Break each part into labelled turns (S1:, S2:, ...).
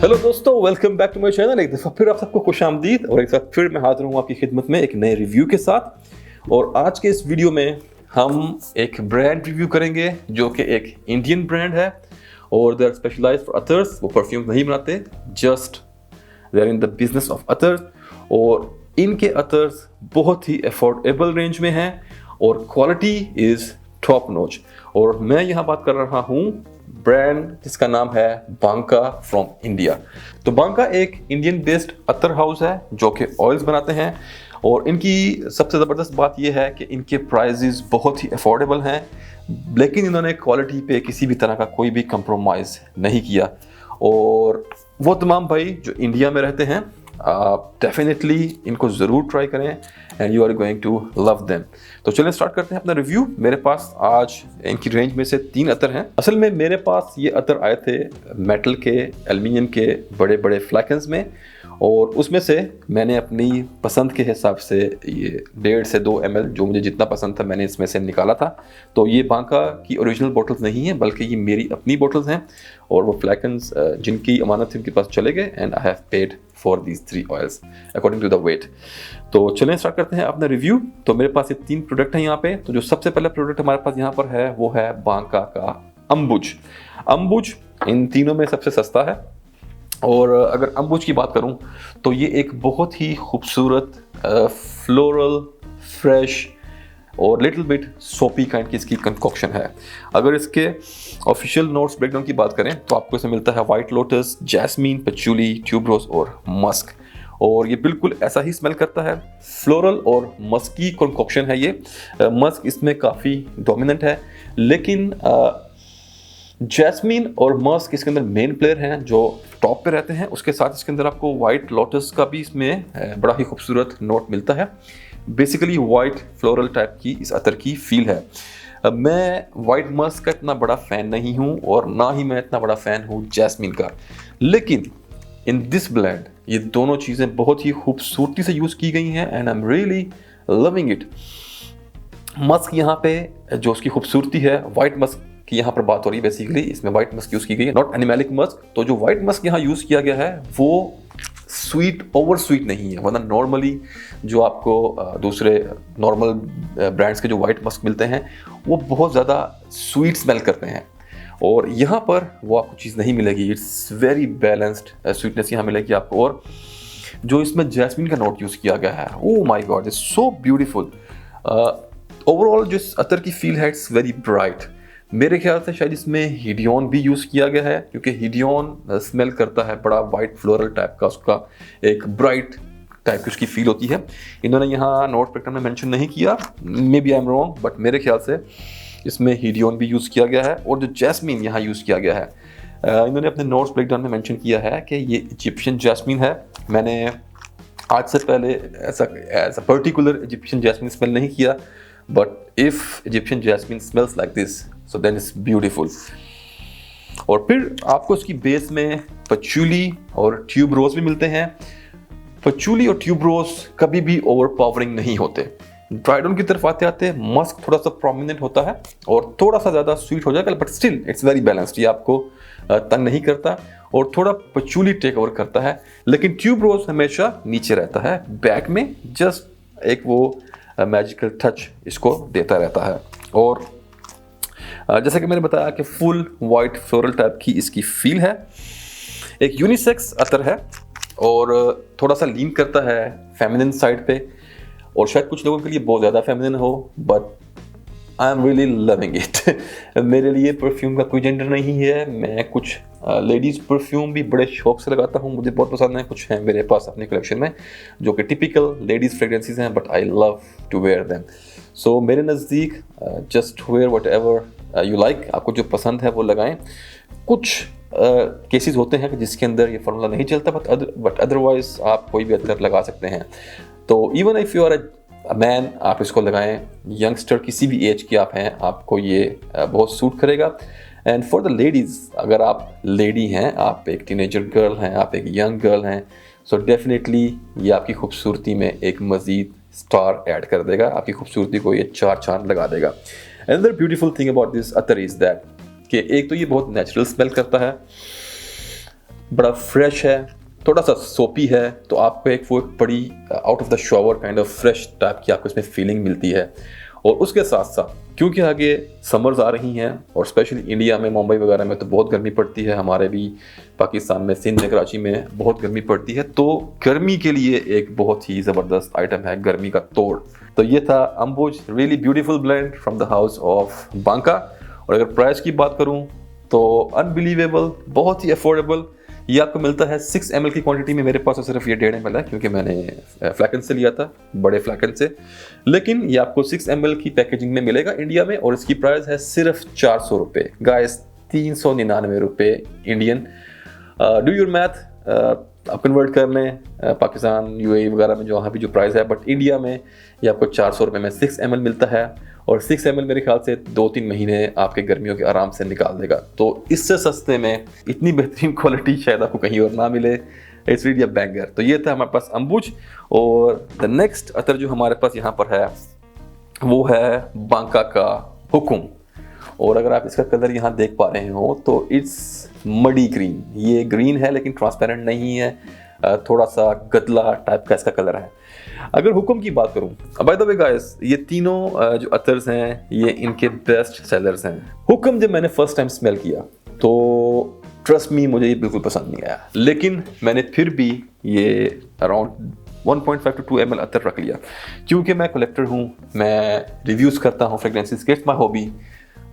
S1: Hello दोस्तों, welcome back to my channel. एक दफ़ा फिर आप सबको खुशामदीद और एक साथ फिर मैं हाजिर हूँ आपकी खिदमत में एक नए रिव्यू के साथ। और आज के इस वीडियो में हम एक ब्रांड रिव्यू करेंगे जो कि एक इंडियन ब्रांड है और they are specialized for attars. वो परफ्यूम नहीं बनाते, just they are in the business of attars. और इनके अतर्स बहुत ही अफोर्डेबल रेंज में हैं और क्वालिटी इज़ टॉप नॉच। और मैं यहाँ बात कर रहा हूँ ब्रांड जिसका नाम है बांका फ्रॉम इंडिया। तो बांका एक इंडियन बेस्ड अतर हाउस है जो कि ऑयल्स बनाते हैं और इनकी सबसे ज़बरदस्त बात यह है कि इनके प्राइजेस बहुत ही अफोर्डेबल हैं, लेकिन इन्होंने क्वालिटी पे किसी भी तरह का कोई भी कंप्रोमाइज़ नहीं किया। और वो तमाम भाई जो इंडिया में रहते हैं, आप डेफिनेटली इनको ज़रूर ट्राई करें and you are going to love them. तो चलिए स्टार्ट करते हैं अपना रिव्यू। मेरे पास आज इनकी रेंज में से 3 अतर हैं। असल में मेरे पास ये अतर आए थे मेटल के, एल्युमिनियम के बड़े बड़े फ्लैकन्स में, और उसमें से मैंने अपनी पसंद के हिसाब से ये 1.5 से 2 ml जो मुझे जितना पसंद था मैंने इसमें से निकाला था। तो ये बांका की ओरिजिनल बोटल्स नहीं हैं, बल्कि ये मेरी अपनी बोटल्स हैं और वो फ्लैकन्स जिनकी अमानत थी उनके पास चले गए and I have paid for these 3 oils according to the weight. तो चलें स्टार्ट करते हैं अपना रिव्यू। तो मेरे पास ये 3 प्रोडक्ट हैं यहाँ पे। तो जो सबसे पहला प्रोडक्ट हमारे पास यहाँ पर है वो है बांका का अंबुज। अंबुज इन तीनों में सबसे सस्ता है। और अगर अंबुज की बात करूं तो ये एक बहुत ही खूबसूरत फ्लोरल, फ्रेश और लिटिल बिट सोपी काइंड की इसकी कंकॉक्शन है। अगर इसके ऑफिशियल नोट्स ब्रेकडाउन की बात करें तो आपको इसमें मिलता है वाइट लोटस, जैस्मीन, पचूली, ट्यूबरोज और मस्क। और ये बिल्कुल ऐसा ही स्मेल करता है, फ्लोरल और मस्की कंकॉक्शन है ये। मस्क इसमें काफ़ी डोमिनेंट है, लेकिन जैस्मीन और मस्क इसके अंदर मेन प्लेयर हैं जो टॉप पे रहते हैं। उसके साथ इसके अंदर आपको वाइट लोटस का भी इसमें बड़ा ही खूबसूरत नोट मिलता है। बेसिकली वाइट फ्लोरल टाइप की इस अतर की फील है। मैं वाइट मस्क का इतना बड़ा फ़ैन नहीं हूँ और ना ही मैं इतना बड़ा फ़ैन हूँ जैस्मीन का, लेकिन इन दिस ब्लेंड ये दोनों चीज़ें बहुत ही खूबसूरती से यूज़ की गई हैं and I am really loving it. Musk यहाँ पे जो उसकी खूबसूरती है, वाइट मस्क की यहाँ पर बात हो रही है, बेसिकली इसमें वाइट मस्क यूज़ की गई है, नॉट एनिमेलिक मस्क। तो जो वाइट मस्क यहाँ यूज़ किया गया है वो स्वीट, ओवर स्वीट नहीं है। वरना नॉर्मली जो आपको दूसरे नॉर्मल ब्रांड्स के जो वाइट मस्क मिलते हैं वो बहुत ज़्यादा स्वीट स्मेल करते हैं, और यहाँ पर वो आपको चीज़ नहीं मिलेगी। इट्स वेरी बैलेंस्ड स्वीटनेस यहाँ मिलेगी आपको। और जो इसमें जैस्मीन का नोट यूज़ किया गया है, oh my God, it's so beautiful. Overall जो अतर की फील है इट्स वेरी ब्राइट। मेरे ख्याल से शायद इसमें हीडियोन भी यूज़ किया गया है, क्योंकि हीडियोन स्मेल करता है बड़ा वाइट फ्लोरल टाइप का, उसका एक ब्राइट टाइप की उसकी फील होती है। इन्होंने यहाँ नोट पैटर्न में मेंशन नहीं किया, maybe I am wrong, but मेरे ख्याल से इसमें हीडियोन भी यूज़ किया गया है। और जो जैस्मीन यहाँ यूज़ किया गया है, इन्होंने अपने नोट्स ब्रेकडाउन में मेंशन किया है कि ये इजिप्शियन जैस्मीन है। मैंने आज से पहले ऐसा पर्टिकुलर इजिप्शियन जैस्मीन स्मेल नहीं किया, but if Egyptian jasmine smells like this so then it's beautiful. और फिर आपको इसकी बेस में पचूली और ट्यूबरोज भी मिलते हैं। पचूली और ट्यूबरोज कभी भी ओवर पावरिंग नहीं होते। ड्राइडन की तरफ आते आते मस्क थोड़ा सा प्रोमिनेंट होता है और थोड़ा सा ज़्यादा स्वीट हो जाएगा, but still it's very balanced. ये आपको तंग नहीं करता और थोड़ा पचूली टेक ओवर करता है, लेकिन ट्यूबरोज हमेशा नीचे रहता है बैक में, जस्ट एक वो मैजिकल टच इसको देता रहता है। और जैसा कि मैंने बताया कि फुल वाइट फ्लोरल टाइप की इसकी फील है। एक यूनिसेक्स अतर है और थोड़ा सा लीन करता है फेमिनिन साइड पे, और शायद कुछ लोगों के लिए बहुत ज़्यादा फेमिनिन हो, but I am really loving it. मेरे लिए परफ्यूम का कोई जेंडर नहीं है। मैं कुछ लेडीज़ परफ्यूम भी बड़े शौक से लगाता हूँ, मुझे बहुत पसंद है। कुछ हैं मेरे पास अपनी कलेक्शन में जो कि टिपिकल लेडीज़ फ्रेगरेंसेस हैं, but I love to wear them. So मेरे नज़दीक just wear whatever you like, आपको जो पसंद है वो लगाएं। कुछ केसेस होते हैं जिसके अंदर ये फार्मूला नहीं चलता, बट अदरवाइज आप कोई भी अतर लगा सकते हैं। तो even if you are a man, आप इसको लगाएं। यंगस्टर किसी भी एज के आप हैं, आपको ये बहुत सूट करेगा। एंड फॉर द लेडीज़, अगर आप लेडी हैं, आप एक टीनेजर गर्ल हैं, आप एक यंग गर्ल हैं, सो डेफिनेटली ये आपकी खूबसूरती में एक मज़ीद स्टार ऐड कर देगा, आपकी खूबसूरती को ये 4 चांद लगा देगा। Another beautiful thing about this अतर इज़ दैट कि एक तो ये बहुत नेचुरल स्मेल करता है, बड़ा फ्रेश है, थोड़ा सा सोपी है, तो आपको एक वो एक बड़ी out of the shower kind of fresh type की आपको इसमें फीलिंग मिलती है। और उसके साथ साथ क्योंकि आगे समर्स आ रही हैं और स्पेशली इंडिया में मुंबई वगैरह में तो बहुत गर्मी पड़ती है, हमारे भी पाकिस्तान में सिंध में कराची में बहुत गर्मी पड़ती है, तो गर्मी के लिए एक बहुत ही ज़बरदस्त आइटम है गर्मी का तोड़। तो ये था Ambuj really beautiful blend from the house of Banka. और अगर प्राइस की बात करूँ तो अनबिलीवेबल, बहुत ही अफोर्डेबल। ये आपको मिलता है 6 ml की क्वांटिटी में, मेरे पास तो सिर्फ ये 1.5 ml है क्योंकि मैंने फ्लैकन से लिया था, बड़े फ्लैकन से। लेकिन ये आपको 6 ml की पैकेजिंग में मिलेगा इंडिया में और इसकी प्राइस है सिर्फ 400 रुपये गाइस, 399 रुपये इंडियन। डू योर मैथ, आप कन्वर्ट कर लें पाकिस्तान यूएई वगैरह में जहाँ भी जो प्राइस है, बट इंडिया में ये आपको 400 रुपये में 6 ml मिलता है। और 6 ml मेरे ख्याल से 2-3 महीने आपके गर्मियों के आराम से निकाल देगा। तो इससे सस्ते में इतनी बेहतरीन क्वालिटी शायद आपको कहीं और ना मिले। It's really a banger. तो ये था हमारे पास अंबुज। और द नेक्स्ट अतर जो हमारे पास यहाँ पर है वो है बांका का हुकुम। और अगर आप इसका कलर यहाँ देख पा रहे हो तो इट्स मडी ग्रीन। ये ग्रीन है लेकिन ट्रांसपेरेंट नहीं है, थोड़ा सा गदला टाइप का इसका कलर है। अगर हुक्म की बात करूं, बाय द वे गाइस, ये तीनों जो अतर्स हैं ये इनके बेस्ट सेलर्स हैं। हुक्म जब मैंने फर्स्ट टाइम स्मेल किया तो ट्रस्ट मी मुझे ये बिल्कुल पसंद नहीं आया, लेकिन मैंने फिर भी ये अराउंड 1.5 to 2 ml अतर रख लिया क्योंकि मैं कलेक्टर हूँ, मैं रिव्यूज़ करता हूँ फ्रेगरेंसेस, इट्स माई हॉबी।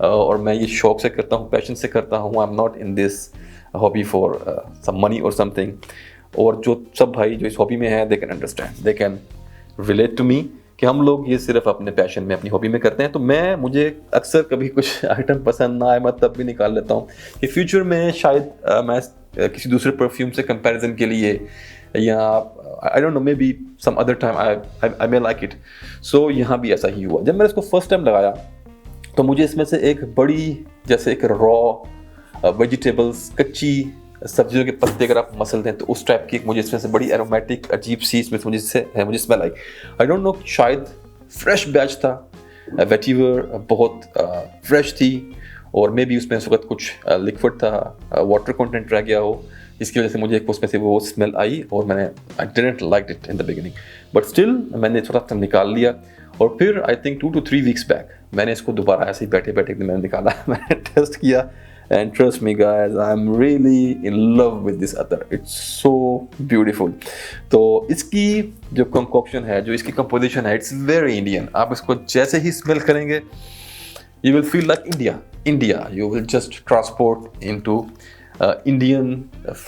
S1: और मैं ये शौक से करता हूँ, पैशन से करता हूँ। I am not in this hobby for some money और समथिंग। और जो सब भाई जो इस हॉबी में है they can understand, they can relate to me कि हम लोग ये सिर्फ अपने पैशन में अपनी हॉबी में करते हैं। तो मुझे अक्सर कभी कुछ आइटम पसंद ना आए मैं तब भी निकाल लेता हूँ कि फ्यूचर में शायद मैं किसी दूसरे परफ्यूम से कंपैरिजन के लिए या I don't know maybe some other time I may like it. So यहाँ भी ऐसा ही हुआ। जब मैंने इसको फर्स्ट टाइम लगाया तो मुझे इसमें से एक बड़ी, जैसे एक रॉ वेजिटेबल्स, कच्ची सब्जियों के पत्ते अगर आप मसल दें तो उस टाइप की मुझे इसमें से बड़ी एरोमेटिक अजीब सी इसमें मुझे smell I. I don't no, शायद फ्रेश बैच था, वेटिवर बहुत फ्रेश थी और मे बी उसमें इस वक्त कुछ लिक्विड था, वाटर कंटेंट रह गया हो, इसकी वजह से मुझे उसमें से वो स्मेल आई और मैंने I didn't like it in the beginning, but still मैंने थोड़ा सा निकाल लिया। और फिर I think 2 to 3 weeks back मैंने इसको दोबारा ऐसे ही बैठे बैठे मैंने निकाला, मैंने टेस्ट किया and trust me guys, I'm really in love with this attar. It's so beautiful. तो इसकी जो कंकोक्शन है, जो इसकी कंपोजिशन है, it's very Indian. आप इसको जैसे ही स्मेल करेंगे you will feel like India. You will just transport into Indian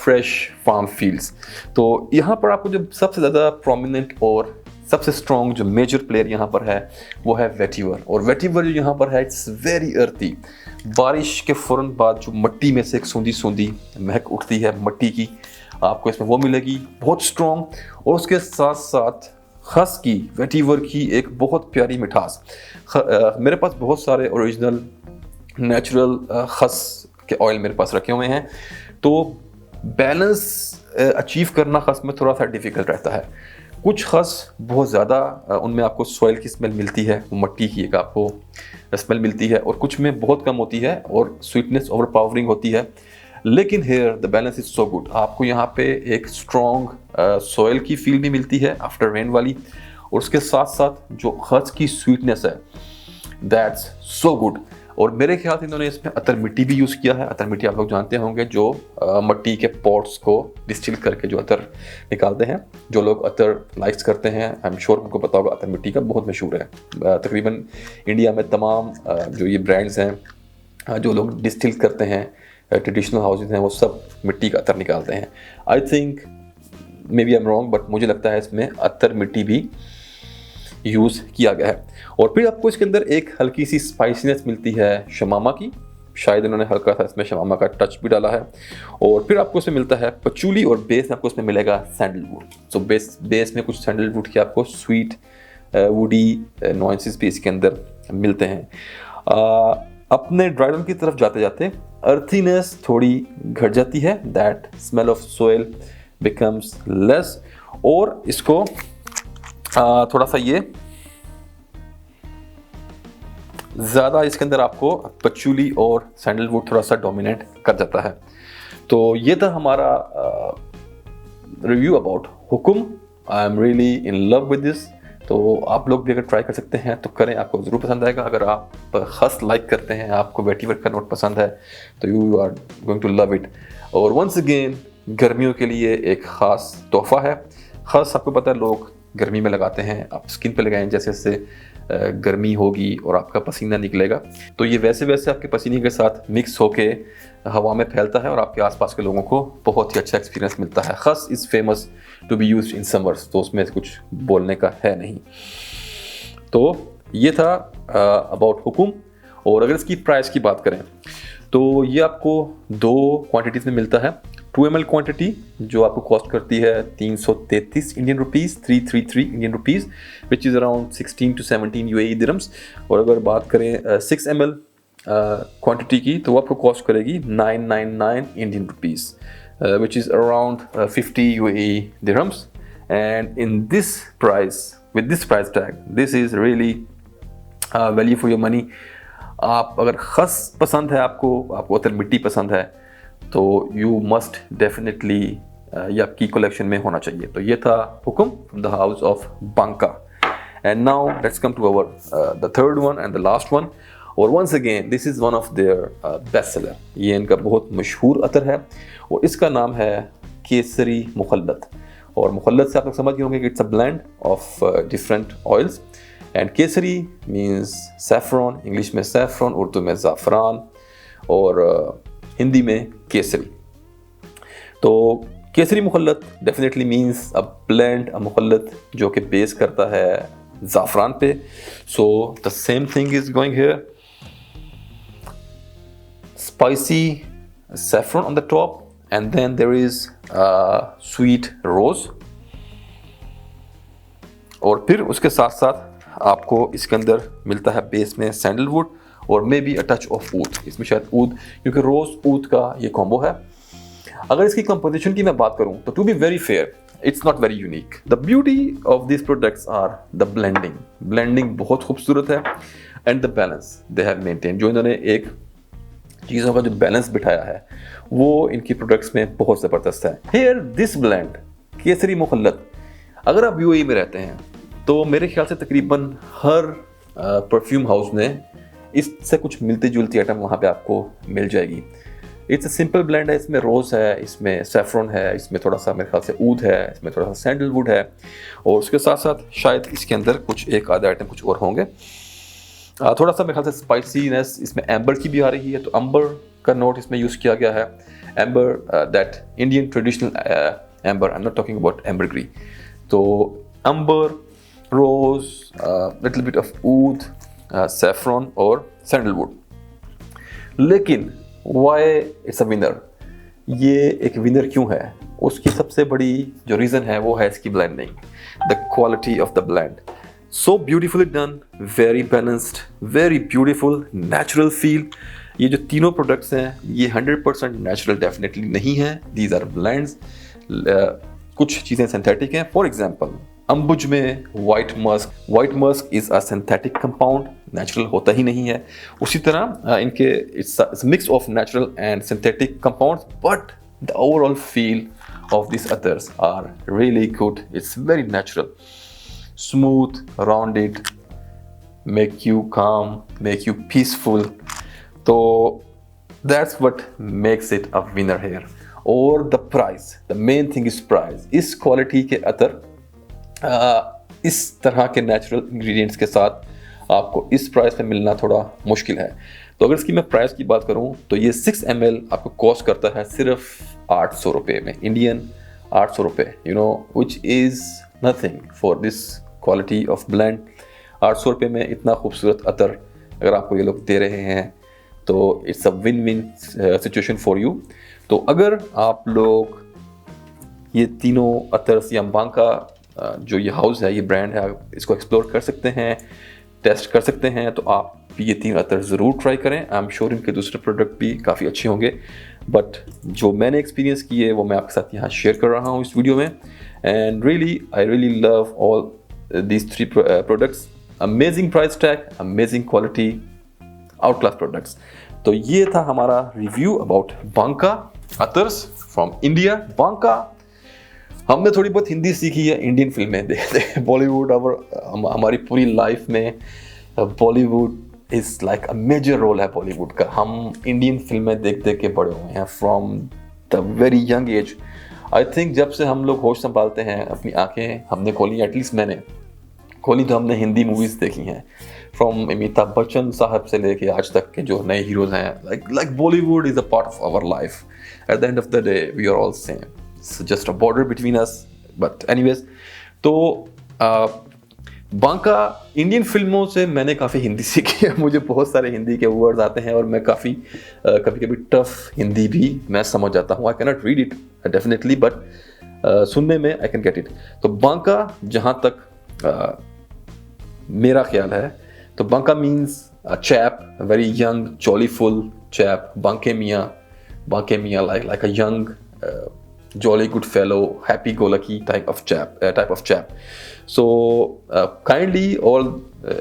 S1: fresh farm fields. तो यहाँ पर आपको जो सबसे ज़्यादा prominent और सबसे स्ट्रॉन्ग जो मेजर प्लेयर यहाँ पर है वो है वेटिवर। और वेटिवर जो यहाँ पर है इट्स वेरी अर्थी। बारिश के फ़ौरन बाद जो मिट्टी में से एक सूंधी सूंधी महक उठती है मट्टी की, आपको इसमें वो मिलेगी बहुत स्ट्रॉन्ग। और उसके साथ साथ खस की, वेटिवर की एक बहुत प्यारी मिठास। मेरे पास बहुत सारे ओरिजिनल नेचुरल खस के ऑयल मेरे पास रखे हुए हैं, तो बैलेंस अचीव करना खस में थोड़ा सा डिफ़िकल्ट रहता है। कुछ खस बहुत ज़्यादा उनमें आपको सॉइल की स्मेल मिलती है, मट्टी की एक आपको स्मेल मिलती है, और कुछ में बहुत कम होती है और स्वीटनेस ओवर पावरिंग होती है। लेकिन here the balance is so good. आपको यहाँ पे एक स्ट्रॉन्ग सॉइल की फील भी मिलती है आफ्टर रेन वाली, और उसके साथ साथ जो खस की स्वीटनेस है दैट्स सो गुड। और मेरे ख्याल से इन्होंने इसमें अतर मिट्टी भी यूज़ किया है। अतर मिट्टी आप लोग जानते होंगे, जो मिट्टी के पॉट्स को डिस्टिल करके जो अतर निकालते हैं। जो लोग अतर लाइक्स करते हैं, आई एम श्योर उनको पता होगा, अतर मिट्टी का बहुत मशहूर है। तकरीबन इंडिया में तमाम जो ये ब्रांड्स हैं जो लोग डिस्टिल करते हैं, ट्रेडिशनल हाउसेज हैं, वो सब मिट्टी का अतर निकालते हैं। I think maybe I am wrong, but मुझे लगता है इसमें अतर मिट्टी भी यूज़ किया गया है। और फिर आपको इसके अंदर एक हल्की सी स्पाइसीनेस मिलती है शमामा की, शायद इन्होंने हल्का सा इसमें शमामा का टच भी डाला है। और फिर आपको इसमें मिलता है पचूली, और बेस में आपको इसमें मिलेगा सैंडलवुड। सो बेस में कुछ सैंडलवुड के आपको स्वीट वुडी नॉइसेस भी इसके अंदर मिलते हैं। अपने ड्राइडन की तरफ जाते जाते अर्थीनेस थोड़ी घट जाती है, that smell of soil becomes less. और इसको थोड़ा सा ये ज़्यादा इसके अंदर आपको पचूली और सैंडलवुड थोड़ा सा डोमिनेट कर जाता है। तो ये था हमारा review about Hukum. I am really in love with this. तो आप लोग भी अगर ट्राई कर सकते हैं तो करें, आपको ज़रूर पसंद आएगा। अगर आप खस लाइक करते हैं, आपको वेटिवर का नोट पसंद है, तो you are going to love it. और वंस अगेन गर्मियों के लिए एक ख़ास तोहफ़ा है। खस आपको पता है लोग गर्मी में लगाते हैं, आप स्किन पे लगाएं, जैसे जैसे गर्मी होगी और आपका पसीना निकलेगा तो ये वैसे वैसे आपके पसीने के साथ मिक्स होके हवा में फैलता है और आपके आसपास के लोगों को बहुत ही अच्छा एक्सपीरियंस मिलता है। Khus is famous to be used in summers, तो उसमें कुछ बोलने का है नहीं। तो ये था अबाउट हुकुम। और अगर इसकी प्राइस की बात करें तो ये आपको 2 क्वांटिटीज़ में मिलता है। 2 ml क्वांटिटी जो आपको कॉस्ट करती है 333 Indian rupees, 333 Indian rupees, which is around 16 to 17 UAE dirhams. और अगर बात करें 6 ml क्वांटिटी की तो वो आपको कॉस्ट करेगी 999 Indian rupees, which is around 50 UAE dirhams. And in this price, with this price tag, this is really value for your money. आप अगर खस पसंद है, आपको अतर मिट्टी पसंद है, तो you must definitely ये आपकी कलेक्शन में होना चाहिए। तो ये था हुकुम from the house of Banca. And now let's come to our the third one and the last one. और once again this is one of their best seller. ये इनका बहुत मशहूर अतर है और इसका नाम है केसरी मुखल्लत। और मुखल्लत से आप लोग समझ गए होंगे कि it's a blend of different oils. And Kesari means saffron, English में सैफरॉन, उर्दू में ज़ाफ़रान और हिंदी में केसरी। तो Kesari Mukhallat definitely means a blend, a मुखल्लत जो कि बेस करता है ज़ाफ़रान पे। So the same thing is going here. Spicy saffron on the top, and then there is sweet rose। और फिर उसके साथ साथ आपको इसके अंदर मिलता है बेस में सैंडलवुड और maybe a touch of oud. इसमें शायद ऊद, क्योंकि रोज ऊद का ये कॉम्बो है। अगर इसकी कंपोजिशन की मैं बात करूं तो to be very fair it's not very unique. The beauty of this products are the blending बहुत खूबसूरत है, and the balance they have maintain. जो इन्होंने एक चीज़ों का जो बैलेंस बिठाया है वो इनकी प्रोडक्ट्स में बहुत ज़बरदस्त है। हेयर दिस ब्लेंड केसरी मुखल्लत, अगर आप यूएई में रहते हैं तो मेरे ख्याल से तकरीबन हर परफ्यूम हाउस में इससे कुछ मिलती जुलती आइटम वहाँ पे आपको मिल जाएगी। इट्स अ सिंपल ब्लेंड है। इसमें रोज़ है, इसमें सैफरन है, इसमें थोड़ा सा मेरे ख्याल से ऊद है, इसमें थोड़ा सा सैंडलवुड है, और उसके साथ साथ शायद इसके अंदर कुछ एक आधा आइटम कुछ और होंगे। थोड़ा सा मेरे ख्याल से स्पाइसीनेस इसमें एम्बर की भी आ रही है, तो एम्बर का नोट इसमें यूज़ किया गया है। Amber that Indian traditional amber, I am not talking about ambergris. तो amber, rose, little bit of oud, saffron और सैंडलवुड। लेकिन वाई इट्स अ विनर, ये एक विनर क्यों है? उसकी सबसे बड़ी जो रीज़न है वो है इसकी blending, the quality of the blend. So beautifully done, very balanced, very beautiful, natural feel। ये जो तीनों प्रोडक्ट्स हैं ये 100% नेचुरल डेफिनेटली नहीं है। These are blends। कुछ चीज़ें सिंथेटिक हैं। फॉर एग्जाम्पल अम्बुज में white musk is a synthetic compound, natural होता ही नहीं है। उसी तरह इनके it's mix of natural and synthetic compounds, but the overall feel of this others are really good. It's very natural, smooth, rounded, make you calm, make you peaceful। तो that's what makes it a winner here। और the price, the main thing is price। इस quality के अतर इस तरह के natural ingredients के साथ आपको इस प्राइस में मिलना थोड़ा मुश्किल है। तो अगर इसकी मैं प्राइस की बात करूं तो ये 6 ml आपको कॉस्ट करता है सिर्फ 800 रुपये में, इंडियन 800 रुपये, you know, which is nothing for this quality of blend. 800 रुपये में इतना खूबसूरत अतर अगर आपको ये लोग दे रहे हैं तो it's a win win situation for you. तो अगर आप लोग ये तीनों अतर्स या बांका जो ये हाउस है, ये ब्रांड है, इसको एक्सप्लोर कर सकते हैं, टेस्ट कर सकते हैं, तो आप ये 3 अतर ज़रूर ट्राई करें। आई एम श्योर इनके दूसरे प्रोडक्ट भी काफ़ी अच्छे होंगे, बट जो मैंने एक्सपीरियंस किए वो मैं आपके साथ यहाँ शेयर कर रहा हूँ इस वीडियो में। And really I really love all these 3 products। amazing price tag, amazing quality, out class products। तो ये था हमारा review about Banka. Attars from India, Banka. हमने थोड़ी बहुत हिंदी सीखी है इंडियन फिल्में देखते। बॉलीवुड हमारी पूरी लाइफ में Bollywood is like a major role है बॉलीवुड का। हम इंडियन फिल्में देख देख के बड़े हुए हैं from the very young age. I think जब से हम लोग होश संभालते हैं, अपनी आंखें हमने खोली, एटलीस्ट मैंने खोली, तो हमने हिंदी मूवीज़ देखी हैं फ्रॉम अमिताभ बच्चन साहब से लेके आज तक के जो नए हीरोज हैं। Like Bollywood is a part of our life. At the end of the day we are all same, it's just a border between us. But anyways, तो बांका इंडियन फिल्मों से मैंने काफ़ी हिंदी सीखी है। मुझे बहुत सारे हिंदी के वर्ड्स आते हैं और मैं काफ़ी कभी कभी टफ हिंदी भी मैं समझ जाता हूँ। I can not read it definitely, but सुनने में आई कैन गेट इट। तो बांका जहाँ तक मेरा ख्याल है, तो Banka means a chap, very young jollyful chap. Banke मियाँ like a young jolly good fellow, happy go lucky type of chap. So kindly all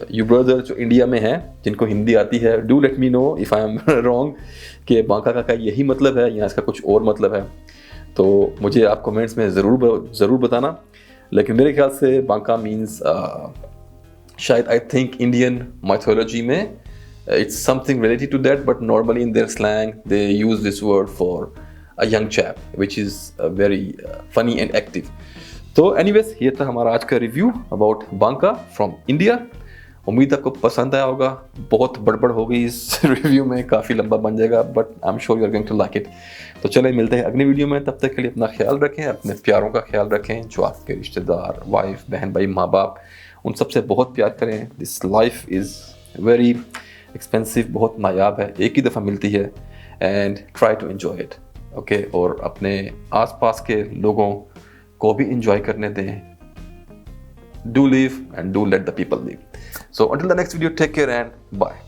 S1: you brothers जो इंडिया में हैं, जिनको हिंदी आती है, do let me know if I am wrong कि बांका का यही मतलब है या इसका कुछ और मतलब है। तो मुझे आप कमेंट्स में ज़रूर बताना। लेकिन मेरे ख्याल से बांका मीन्स शायद आई थिंक इंडियन माइथोलॉजी में it's something related to that, but normally in their slang they use this word for a young chap, which is very funny and active. तो anyways, ये था हमारा आज का review about Banka from India. उम्मीद आपको पसंद आया होगा। बहुत बड़बड़ हो गई इस रिव्यू में, काफ़ी लंबा बन जाएगा, but I am sure you are going to like it. तो चले मिलते हैं अगले वीडियो में। तब तक के लिए अपना ख्याल रखें, अपने प्यारों का ख्याल रखें, जो आपके रिश्तेदार, वाइफ, बहन, भाई, माँ बाप, उन सबसे बहुत प्यार करें। This life is very expensive, बहुत नायाब है, एक ही दफ़ा मिलती है, and try to enjoy it, okay. और अपने आसपास के लोगों को भी एंजॉय करने दें। Do live and do let the people live. So until the next video, take care and bye.